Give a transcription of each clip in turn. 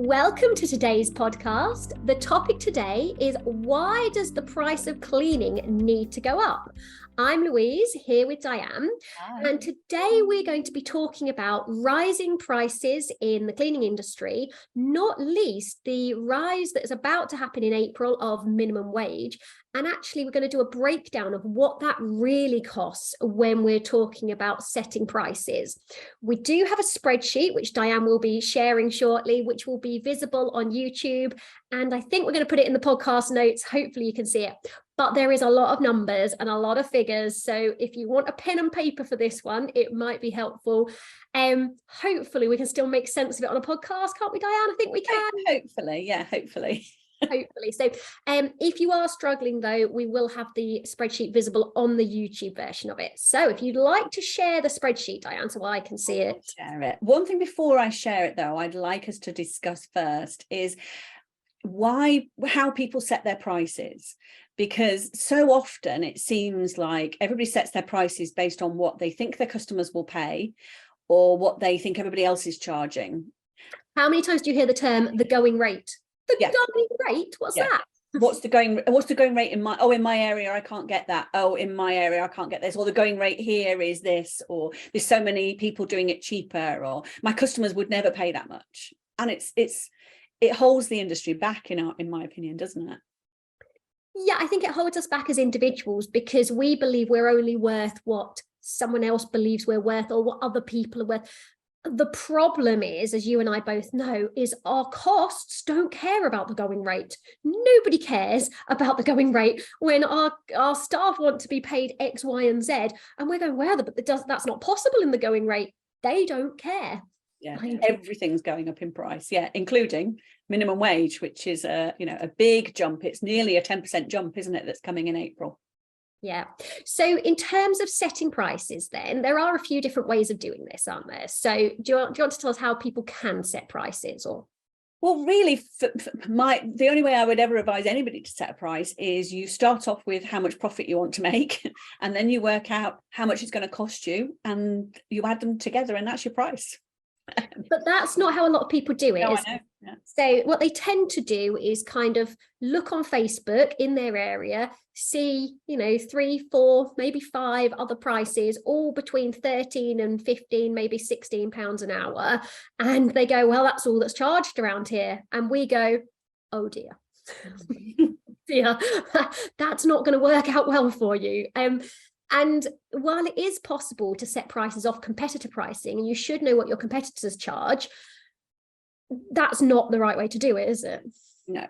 Welcome to today's podcast. The topic today is, why does the price of cleaning need to go up? I'm Louise, here with Diane. Hi. And today we're going to be talking about rising prices in the cleaning industry, not least the rise that is about to happen in April of minimum wage. And actually, we're going to do a breakdown of what that really costs when we're talking about setting prices. We do have a spreadsheet, which Diane will be sharing shortly, which will be visible on YouTube. And I think we're going to put it in the podcast notes. Hopefully you can see it. But there is a lot of numbers and a lot of figures. So if you want a pen and paper for this one, it might be helpful. Hopefully we can still make sense of it on a podcast, can't we, Diane? I think we can. Hopefully, yeah, hopefully. Hopefully. So if you are struggling, though, we will have the spreadsheet visible on the YouTube version of it. So if you'd like to share the spreadsheet, Diane, so I can see it. Share it. One thing before I share it, though, I'd like us to discuss first is how people set their prices. Because so often it seems like everybody sets their prices based on what they think their customers will pay or what they think everybody else is charging. How many times do you hear the term the going rate? The going rate? What's that? What's the going rate in my area I can't get that. Oh, in my area I can't get this. Or the going rate here is this, or there's so many people doing it cheaper, or my customers would never pay that much. And it holds the industry back in my opinion, doesn't it? Yeah, I think it holds us back as individuals because we believe we're only worth what someone else believes we're worth or what other people are worth. The problem is, as you and I both know, is our costs don't care about the going rate. Nobody cares about the going rate when our staff want to be paid X, Y, and Z. And we're going, well, but that's not possible in the going rate. They don't care. Yeah, everything's going up in price, yeah, including minimum wage, which is a big jump. It's nearly a 10% jump, isn't it, that's coming in April? Yeah. So in terms of setting prices, then there are a few different ways of doing this, aren't there? So do you want to tell us how people can set prices? Or well, really, the only way I would ever advise anybody to set a price is you start off with how much profit you want to make, and then you work out how much it's going to cost you, and you add them together, and that's your price. But that's not how a lot of people do it. No, I know. Yeah. So what they tend to do is kind of look on Facebook in their area, see, 3, 4, maybe 5 other prices, all between 13 and 15, maybe 16 pounds an hour. And they go, well, that's all that's charged around here. And we go, oh dear. Yeah, that's not going to work out well for you. And while it is possible to set prices off competitor pricing, and you should know what your competitors charge, that's not the right way to do it, is it? No,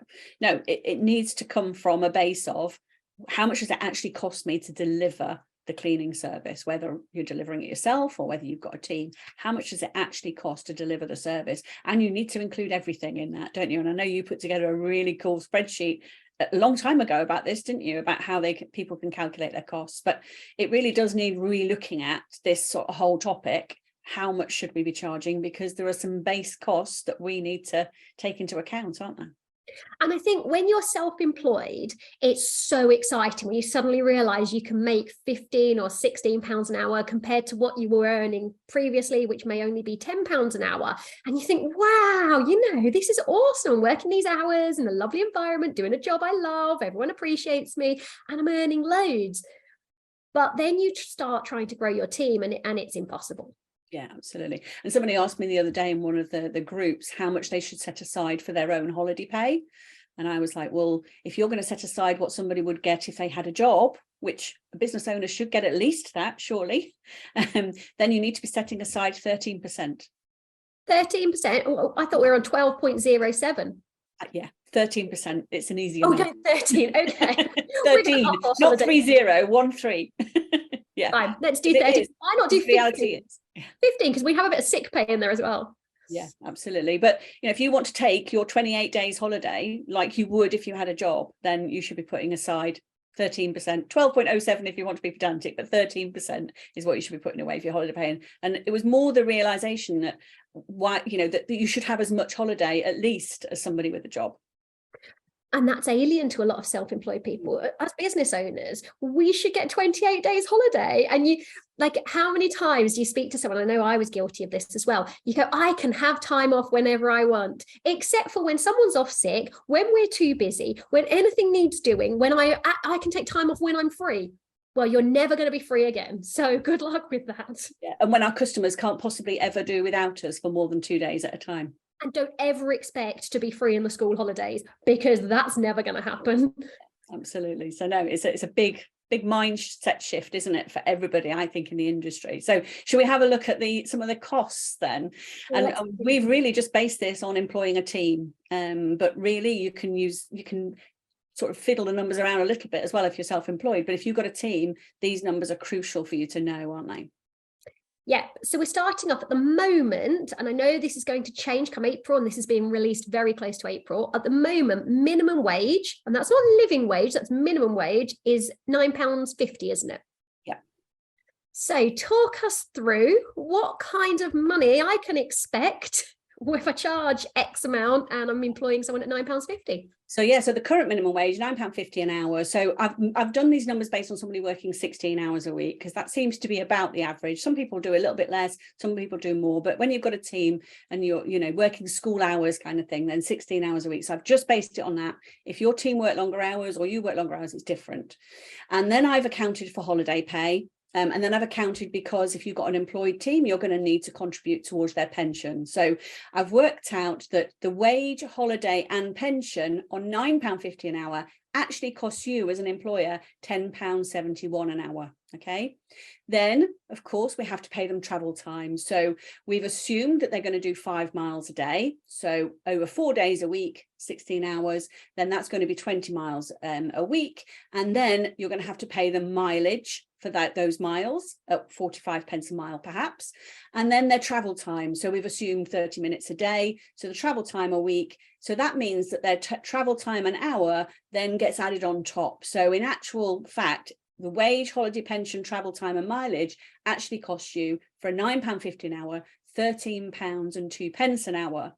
it needs to come from a base of how much does it actually cost me to deliver the cleaning service, whether you're delivering it yourself or whether you've got a team. How much does it actually cost to deliver the service? And you need to include everything in that, don't you? And I know you put together a really cool spreadsheet a long time ago about this, didn't you, about how people can calculate their costs. But it really does need re-looking at this sort of whole topic. How much should we be charging? Because there are some base costs that we need to take into account, aren't there? And I think when you're self-employed, it's so exciting when you suddenly realize you can make 15 or 16 pounds an hour compared to what you were earning previously, which may only be 10 pounds an hour. And you think, wow, this is awesome. I'm working these hours in a lovely environment, doing a job I love. Everyone appreciates me and I'm earning loads. But then you start trying to grow your team and it's impossible. Yeah, absolutely. And somebody asked me the other day in one of the groups how much they should set aside for their own holiday pay. And I was like, well, if you're going to set aside what somebody would get if they had a job, which a business owner should get at least that, surely, then you need to be setting aside 13%. 13%? Oh, I thought we were on 12.07. Yeah, 13%. It's an easy amount. 13. Okay. 13, not 30, 13. Yeah. Fine. Let's do 13. Why not do 15? Reality is 15, because we have a bit of sick pay in there as well. Yeah, absolutely. But if you want to take your 28 days holiday like you would if you had a job, then you should be putting aside 13%, 12.07 if you want to be pedantic, but 13% is what you should be putting away for your holiday pay. And it was more the realization that that you should have as much holiday at least as somebody with a job. And that's alien to a lot of self-employed people. As business owners, we should get 28 days holiday. And you, like, how many times do you speak to someone? I know I was guilty of this as well. You go, I can have time off whenever I want, except for when someone's off sick, when we're too busy, when anything needs doing, when I can take time off when I'm free. Well, you're never going to be free again. So good luck with that. Yeah. And when our customers can't possibly ever do without us for more than 2 days at a time. And don't ever expect to be free in the school holidays, because that's never going to happen. Absolutely. So no, it's a big mindset shift, isn't it, for everybody, I think, in the industry. So should we have a look at some of the costs then? And we've really just based this on employing a team, but really you can sort of fiddle the numbers around a little bit as well if you're self-employed. But if you've got a team, these numbers are crucial for you to know, aren't they? Yeah, so we're starting off at the moment, and I know this is going to change come April, and this is being released very close to April. At the moment, minimum wage, and that's not living wage, that's minimum wage, is £9.50, isn't it? Yeah. So talk us through what kind of money I can expect if I charge X amount and I'm employing someone at £9.50. So yeah, so the current minimum wage, £9.50 an hour. So I've done these numbers based on somebody working 16 hours a week, because that seems to be about the average. Some people do a little bit less, some people do more. But when you've got a team and you're, working school hours kind of thing, then 16 hours a week. So I've just based it on that. If your team work longer hours or you work longer hours, it's different. And then I've accounted for holiday pay. And then I've accounted because if you've got an employed team, you're going to need to contribute towards their pension. So I've worked out that the wage, holiday and pension on £9.50 an hour actually costs you as an employer £10.71 an hour. Okay. Then, of course, we have to pay them travel time. So we've assumed that they're going to do 5 miles a day. So over 4 days a week, 16 hours, then that's going to be 20 miles a week. And then you're going to have to pay them mileage for those miles at 45 pence a mile, perhaps. And then their travel time. So we've assumed 30 minutes a day. So the travel time a week. So that means that their travel time an hour then gets added on top. So in actual fact, the wage, holiday, pension, travel time and mileage actually costs you, for a £9.50 an hour, £13.02 an hour.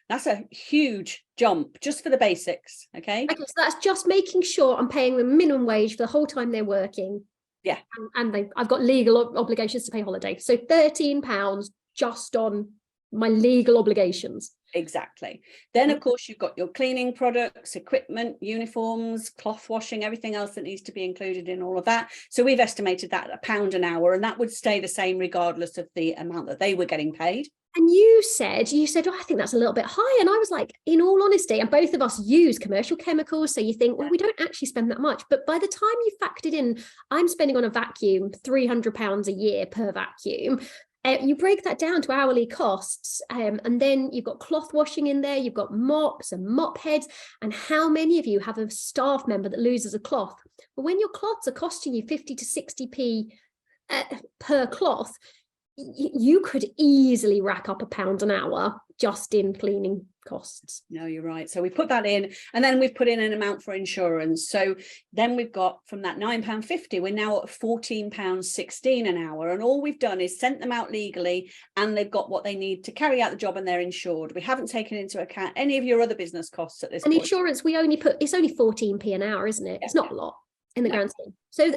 That's a huge jump just for the basics. Okay. Okay, so that's just making sure I'm paying them minimum wage for the whole time they're working. Yeah. And I've got legal obligations to pay holiday. So £13 just on my legal obligations. Exactly. Then, of course, you've got your cleaning products, equipment, uniforms, cloth washing, everything else that needs to be included in all of that. So we've estimated that at £1 an hour, and that would stay the same regardless of the amount that they were getting paid. And you said, oh, I think that's a little bit high. And I was like, in all honesty, and both of us use commercial chemicals. So you think, well, we don't actually spend that much. But by the time you factored in, I'm spending on a vacuum £300 a year per vacuum. You break that down to hourly costs, and then you've got cloth washing in there, you've got mops and mop heads, and how many of you have a staff member that loses a cloth? But when your cloths are costing you 50 to 60p per cloth, you could easily rack up £1 an hour just in cleaning costs. No, you're right. So we put that in, and then we've put in an amount for insurance. So then we've got, from that £9.50, we're now at £14.16 an hour. And all we've done is sent them out legally, and they've got what they need to carry out the job, and they're insured. We haven't taken into account any of your other business costs at this point. And insurance, we only put, it's only 14p an hour, isn't it? Yeah. It's not a lot in the grand scheme. So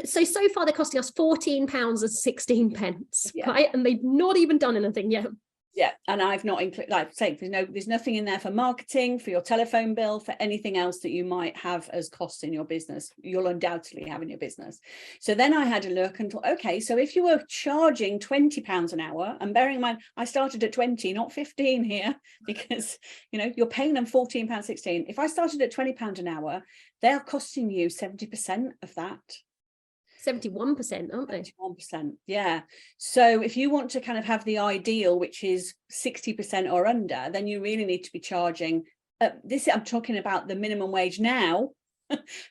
far they're costing us £14.16, yeah. Right? And they've not even done anything yet. Yeah, and I've not included, like I say, there's nothing in there for marketing, for your telephone bill, for anything else that you might have as costs in your business. You'll undoubtedly have in your business. So then I had a look and thought, okay, so if you were charging £20 an hour, and bearing in mind, I started at 20, not 15 here, because, you're paying them £14.16. If I started at £20 an hour, they're costing you 70% of that. 71%, aren't they? 71%, yeah. So if you want to kind of have the ideal, which is 60% or under, then you really need to be charging I'm talking about the minimum wage now,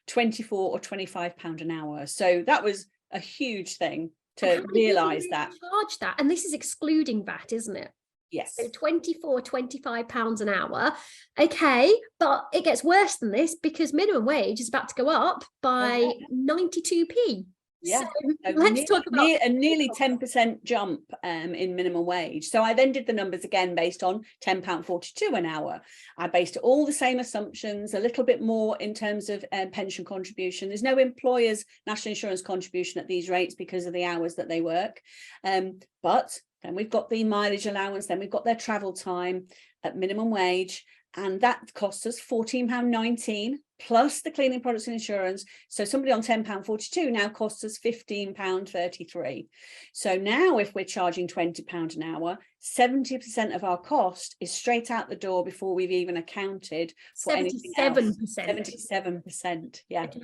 24 or 25 pound an hour. So that was a huge thing to realize that. Charge that, and this is excluding VAT, isn't it? Yes. So 24, 25 pounds an hour. Okay, but it gets worse than this, because minimum wage is about to go up by 92p. Yeah, So let's talk about a nearly 10% jump in minimum wage. So I then did the numbers again based on £10.42 an hour. I based all the same assumptions, a little bit more in terms of pension contribution. There's no employer's national insurance contribution at these rates because of the hours that they work. But then we've got the mileage allowance, then we've got their travel time at minimum wage, and that costs us £14.19 plus the cleaning products and insurance. So somebody on £10.42 now costs us £15.33. So now if we're charging £20 an hour, 70% of our cost is straight out the door before we've even accounted for anything else. 77%. Yeah. Okay.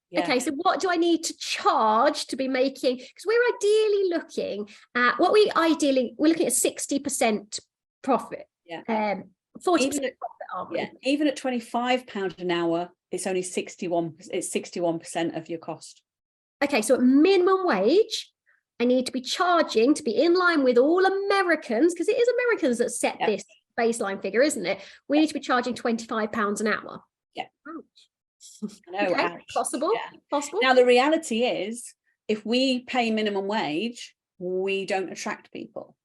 Yeah. Okay, so what do I need to charge to be making, because we're ideally looking at we're looking at 60% profit. Yeah. 40% profit, aren't we? Yeah, even at £25 an hour, it's only 61% of your cost. Okay, so at minimum wage, I need to be charging to be in line with all Americans, because it is Americans that set this baseline figure, isn't it? We need to be charging £25 an hour. Yeah. Ouch. I know, okay, ouch. possible. Yeah. Possible. Now the reality is, if we pay minimum wage, we don't attract people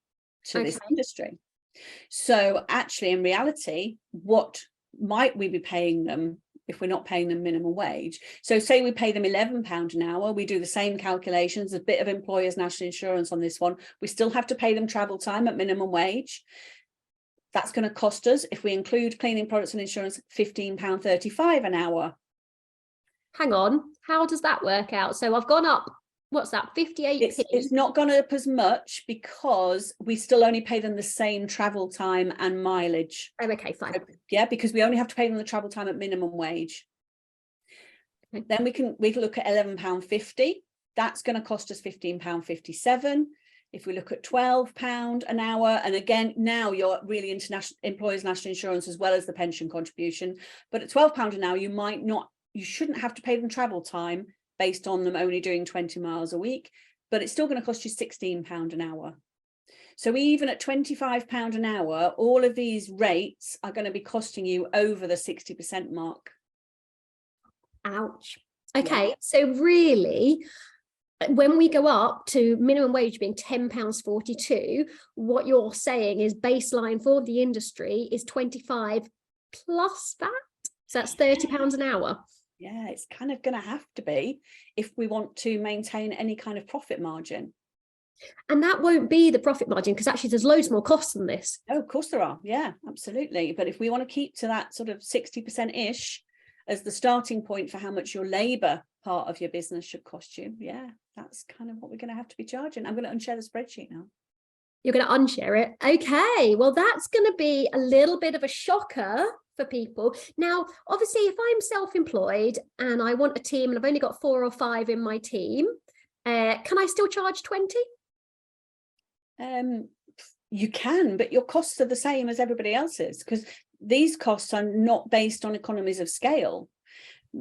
to this industry. So actually, in reality, what might we be paying them if we're not paying them minimum wage? So say we pay them £11 an hour, we do the same calculations, a bit of employers' national insurance on this one, we still have to pay them travel time at minimum wage. That's going to cost us, if we include cleaning products and insurance, £15.35 an hour. Hang on, how does that work out? So I've gone up, what's that, 58p? It's not gone up as much because we still only pay them the same travel time and mileage. Oh, okay, fine. So, yeah, because we only have to pay them the travel time at minimum wage. Okay. Then we can look at £11.50. That's going to cost us £15.57. If we look at £12 an hour, and again, now you're really into employers' national insurance as well as the pension contribution. But at £12 an hour, you shouldn't have to pay them travel time based on them only doing 20 miles a week, but it's still going to cost you £16 an hour. So even at £25 an hour, all of these rates are going to be costing you over the 60% mark. Ouch. Okay, so really, when we go up to minimum wage being £10.42, what you're saying is baseline for the industry is 25 plus that. So that's £30 an hour. Yeah, it's kind of going to have to be if we want to maintain any kind of profit margin. And that won't be the profit margin, because actually there's loads more costs than this. Oh, of course there are. Yeah, absolutely. But if we want to keep to that sort of 60%-ish as the starting point for how much your labour part of your business should cost you, yeah, that's kind of what we're going to have to be charging. I'm going to unshare the spreadsheet now. You're going to unshare it? Okay, well, that's going to be a little bit of a shocker for people. Now, obviously, if I'm self-employed and I want a team and I've only got 4 or 5 in my team, can I still charge 20? You can, but your costs are the same as everybody else's, because these costs are not based on economies of scale.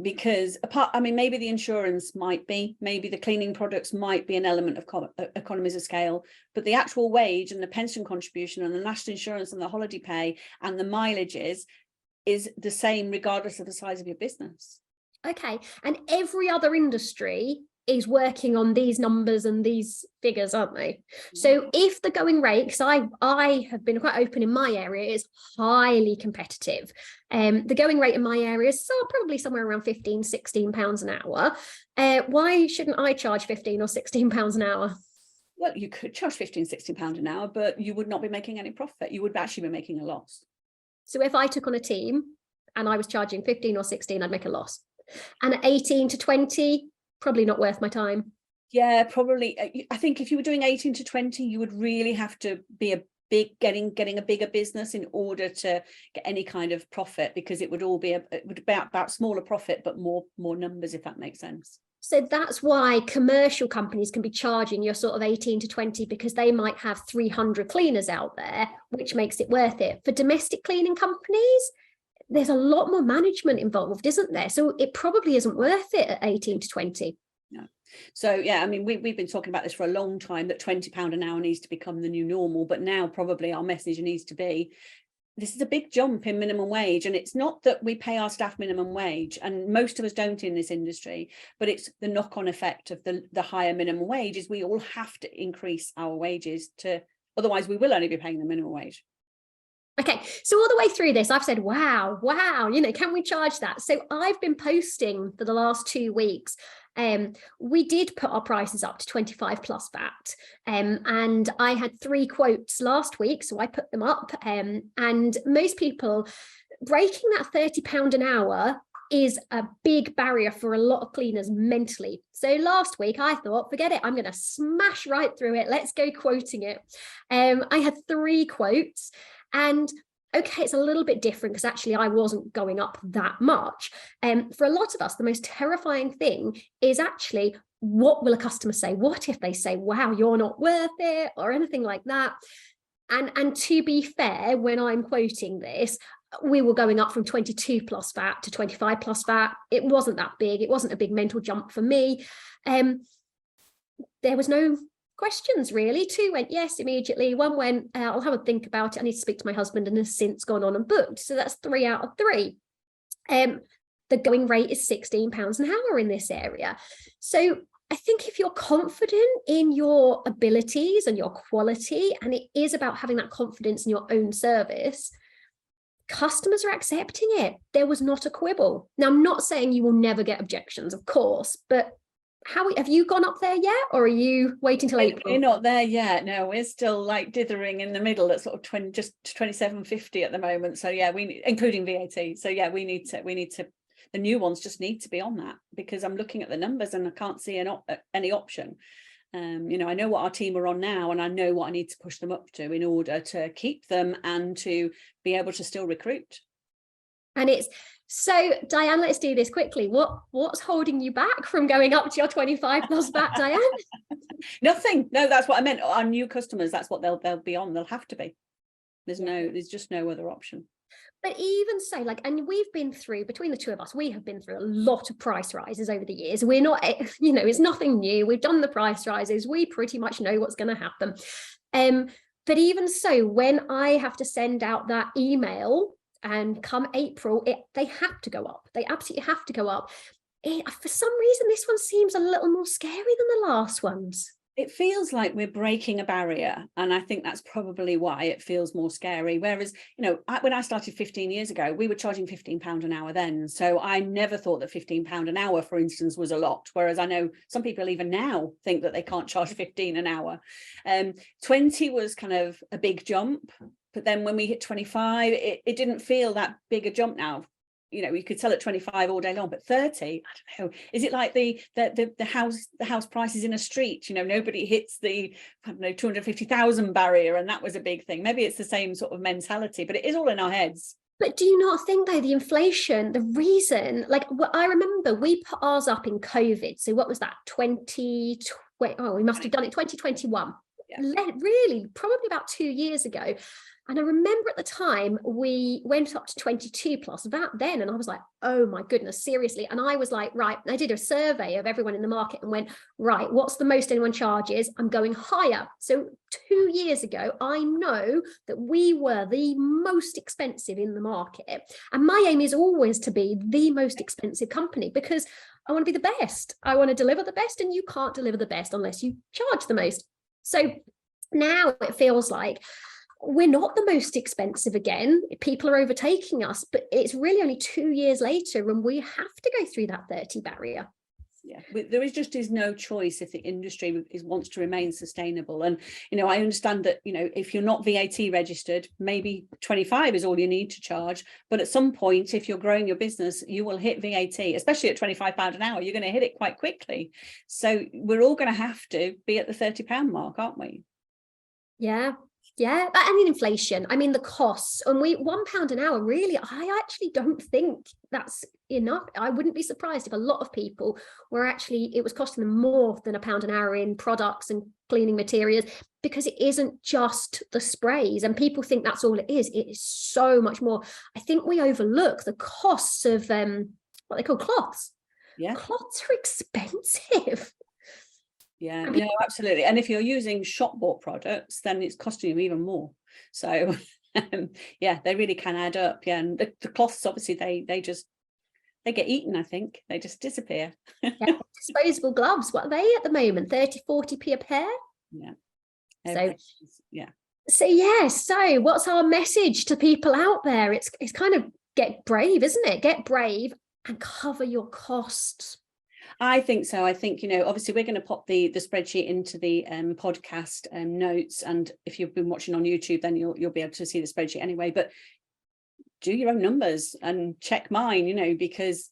Because maybe the insurance might be, maybe the cleaning products might be an element of economies of scale, but the actual wage and the pension contribution and the national insurance and the holiday pay and the mileages is the same regardless of the size of your business. Okay, and every other industry is working on these numbers and these figures, aren't they? Mm-hmm. So if the going rate, because I have been quite open in my area, is highly competitive. The going rate in my area is probably somewhere around £15-16 an hour. Why shouldn't I charge £15 or £16 an hour? Well, you could charge £15-16 an hour, but you would not be making any profit. You would actually be making a loss. So if I took on a team and I was charging 15 or 16, I'd make a loss. And at 18 to 20, probably not worth my time. Yeah, probably. I think if you were doing 18 to 20, you would really have to be getting a bigger business in order to get any kind of profit, because it would all be about smaller profit, but more numbers, if that makes sense. So that's why commercial companies can be charging your sort of 18 to 20, because they might have 300 cleaners out there, which makes it worth it. For domestic cleaning companies, there's a lot more management involved, isn't there? So it probably isn't worth it at 18 to 20. No. So, yeah, I mean, we've been talking about this for a long time, that £20 an hour needs to become the new normal. But now probably our message needs to be, this is a big jump in minimum wage, and it's not that we pay our staff minimum wage, and most of us don't in this industry, but it's the knock-on effect of the higher minimum wage is we all have to increase our wages otherwise we will only be paying the minimum wage. Okay, so all the way through this, I've said, wow, can we charge that? So I've been posting for the last 2 weeks. We did put our prices up to 25 plus VAT. And I had 3 quotes last week, so I put them up. And most people, breaking that £30 an hour is a big barrier for a lot of cleaners mentally. So last week I thought, forget it, I'm going to smash right through it. Let's go quoting it. I had 3 quotes. And okay, it's a little bit different because actually I wasn't going up that much. For a lot of us, the most terrifying thing is actually, what will a customer say? What if they say, wow, you're not worth it, or anything like that? And to be fair, when I'm quoting this, we were going up from 22 plus VAT to 25 plus VAT. It wasn't that big. It wasn't a big mental jump for me. There was no questions really. 2 went yes immediately. 1 went, I'll have a think about it. I need to speak to my husband, and has since gone on and booked. So that's 3 out of 3. The going rate is £16 an hour in this area. So I think if you're confident in your abilities and your quality, and it is about having that confidence in your own service, customers are accepting it. There was not a quibble. Now, I'm not saying you will never get objections, of course, but have you gone up there yet, or are you waiting till April? We're not there yet. No, we're still like dithering in the middle at sort of just 27.50 at the moment. So yeah, including VAT. So yeah, we need to. The new ones just need to be on that, because I'm looking at the numbers and I can't see any option. I know what our team are on now, and I know what I need to push them up to in order to keep them and to be able to still recruit. And it's so, Diane, let's do this quickly. What's holding you back from going up to your 25 plus VAT, Diane? Nothing. No, that's what I meant. Our new customers, that's what they'll be on. They'll have to be. There's just no other option. But even so, and we've been through, between the 2 of us, we have been through a lot of price rises over the years. We're not, it's nothing new. We've done the price rises. We pretty much know what's going to happen. But even so, when I have to send out that email, and come April, they have to go up. They absolutely have to go up. For some reason, this one seems a little more scary than the last ones. It feels like we're breaking a barrier, and I think that's probably why it feels more scary. Whereas, when I started 15 years ago, we were charging £15 an hour then. So I never thought that £15 an hour, for instance, was a lot. Whereas I know some people even now think that they can't charge 15 an hour. 20 was kind of a big jump. But then when we hit 25, it didn't feel that big a jump now. You could sell at 25 all day long, but 30, I don't know. Is it like the house prices in a street? Nobody hits the 250,000 barrier, and that was a big thing. Maybe it's the same sort of mentality, but it is all in our heads. But do you not think, though, the inflation, the reason, I remember we put ours up in COVID. So what was that? 2020? Oh, we must have done it 2021. Yeah. Really, probably about 2 years ago. And I remember at the time we went up to 22 plus VAT then, and I was like, oh my goodness, seriously. And I was like, right, I did a survey of everyone in the market and went, right, what's the most anyone charges? I'm going higher. So 2 years ago, I know that we were the most expensive in the market. And my aim is always to be the most expensive company, because I want to be the best. I want to deliver the best, and you can't deliver the best unless you charge the most. So now it feels like we're not the most expensive again. People are overtaking us, but it's really only 2 years later, and we have to go through that 30 barrier. Yeah, there is no choice if the industry wants to remain sustainable. And I understand that if you're not VAT registered, maybe 25 is all you need to charge, but at some point, if you're growing your business, you will hit VAT, especially at £25 an hour. You're going to hit it quite quickly. So we're all going to have to be at the £30 mark, aren't we? Yeah, and inflation, the costs, and £1 an hour, really, I actually don't think that's enough. I wouldn't be surprised if a lot of people it was costing them more than £1 an hour in products and cleaning materials, because it isn't just the sprays, and people think that's all it is. It is so much more. I think we overlook the costs of what they call cloths. Yeah, cloths are expensive. Yeah, no, absolutely. And if you're using shop bought products, then it's costing you even more. So Yeah, they really can add up. Yeah, and the cloths, obviously, they get eaten. I think they just disappear. Yeah, disposable gloves, what are they at the moment? 30-40p a pair? Yeah. So Yeah. So what's our message to people out there? It's kind of get brave, isn't it? Get brave and cover your costs. I think so. I think, obviously we're going to pop the spreadsheet into the podcast notes. And if you've been watching on YouTube, then you'll be able to see the spreadsheet anyway. But do your own numbers and check mine, because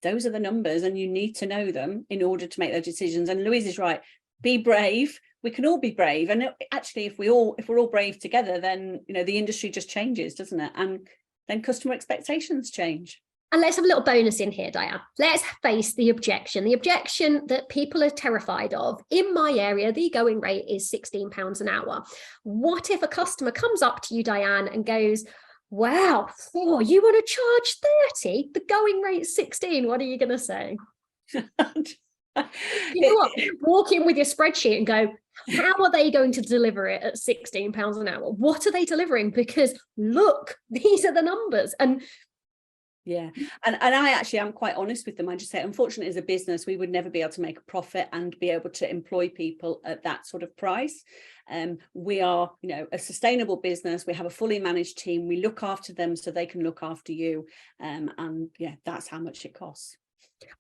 those are the numbers and you need to know them in order to make those decisions. And Louise is right. Be brave. We can all be brave. And actually, if we're all brave together, then, the industry just changes, doesn't it? And then customer expectations change. And let's have a little bonus in here, Diane. Let's face the objection that people are terrified of. In my area, the going rate is £16 an hour. What if a customer comes up to you, Diane, and goes, wow, you want to charge 30? The going rate's 16. What are you going to say? Walk in with your spreadsheet and go, how are they going to deliver it at £16 an hour? What are they delivering? Because look, these are the numbers. And yeah, and I actually am quite honest with them. I just say, unfortunately, as a business, we would never be able to make a profit and be able to employ people at that sort of price. We are, a sustainable business. We have a fully managed team. We look after them so they can look after you. And yeah, that's how much it costs.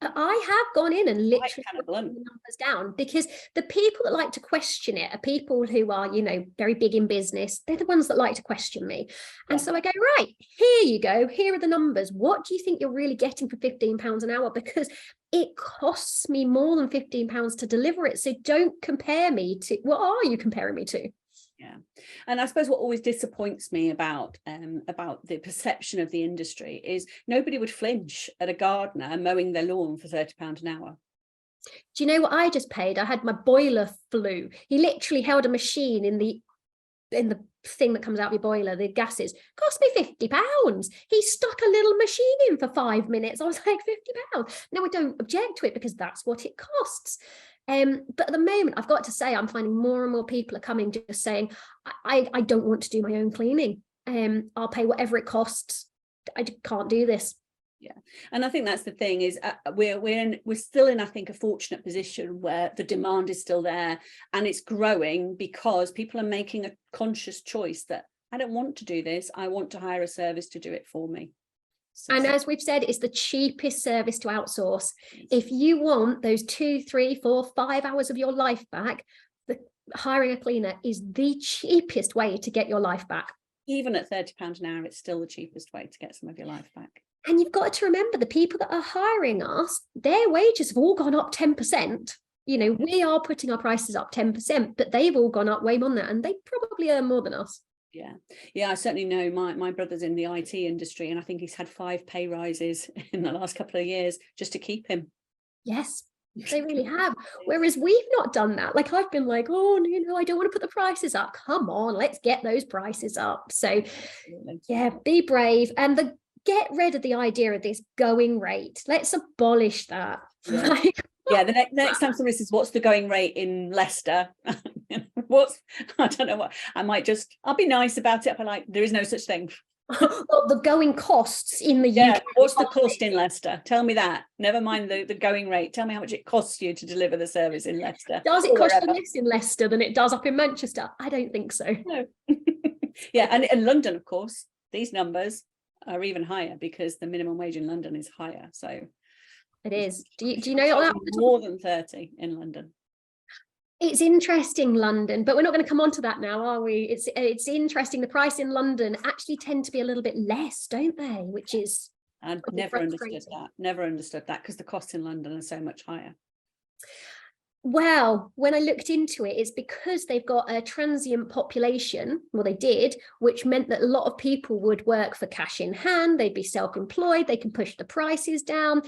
I have gone in and literally put the blunt numbers down, because the people that like to question it are people who are, very big in business. They're the ones that like to question me. And so I go, right, here you go. Here are the numbers. What do you think you're really getting for £15 an hour? Because it costs me more than £15 to deliver it. So don't compare me to, what are you comparing me to? Yeah, and I suppose what always disappoints me about the perception of the industry is nobody would flinch at a gardener mowing their lawn for £30 an hour. Do you know what I just paid? I had my boiler flu. He literally held a machine in the thing that comes out of your boiler, the gases, cost me £50. He stuck a little machine in for 5 minutes. I was like, £50. No, I don't object to it because that's what it costs. But at the moment, I've got to say, I'm finding more and more people are coming just saying, I don't want to do my own cleaning. I'll pay whatever it costs. I can't do this. Yeah, and I think that's the thing is we're still in, I think, a fortunate position where the demand is still there and it's growing because people are making a conscious choice that I don't want to do this. I want to hire a service to do it for me. And as we've said, it's the cheapest service to outsource. If you want those 2, 3, 4, 5 hours of your life back, hiring a cleaner is the cheapest way to get your life back. Even at £30 an hour, it's still the cheapest way to get some of your life back. And you've got to remember, the people that are hiring us, their wages have all gone up 10%. We are putting our prices up 10%, but they've all gone up way more than that, and they probably earn more than us. Yeah, I certainly know my brother's in the IT industry, and I think he's had 5 pay rises in the last couple of years just to keep him. Yes, they really have. Whereas we've not done that. Like, I've been like, oh, I don't want to put the prices up. Come on, let's get those prices up. So yeah, be brave and get rid of the idea of this going rate. Let's abolish that. Yeah, the next time somebody says, what's the going rate in Leicester? I don't know what, I'll be nice about it. But like, there is no such thing. Well, the going costs in the UK. What's the cost in Leicester? Tell me that. Never mind the going rate. Tell me how much it costs you to deliver the service in Leicester. Does it cost you less in Leicester than it does up in Manchester? I don't think so. No. Yeah, and in London, of course, these numbers are even higher because the minimum wage in London is higher. So it is. Do you know that? More than 30 in London. It's interesting, London, but we're not going to come on to that now, are we? It's interesting. The price in London actually tend to be a little bit less, don't they? Which is I never understood that because the costs in London are so much higher. Well, when I looked into it, it's because they've got a transient population, well, they did, which meant that a lot of people would work for cash in hand, they'd be self-employed, they can push the prices down,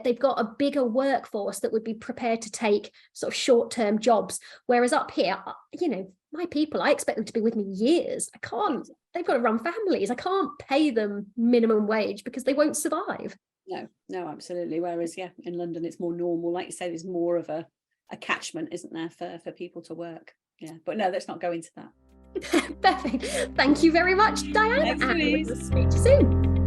they've got a bigger workforce that would be prepared to take sort of short-term jobs. Whereas up here, my people, I expect them to be with me years. I can't, they've got to run families. I can't pay them minimum wage because they won't survive. No, absolutely. Whereas, yeah, in London, it's more normal. Like you say, there's more of a catchment, isn't there, for people to work. Yeah, but no, let's not go into that. Perfect. Thank you very much, Diane. Thanks, And Louise. we'll speak to you soon.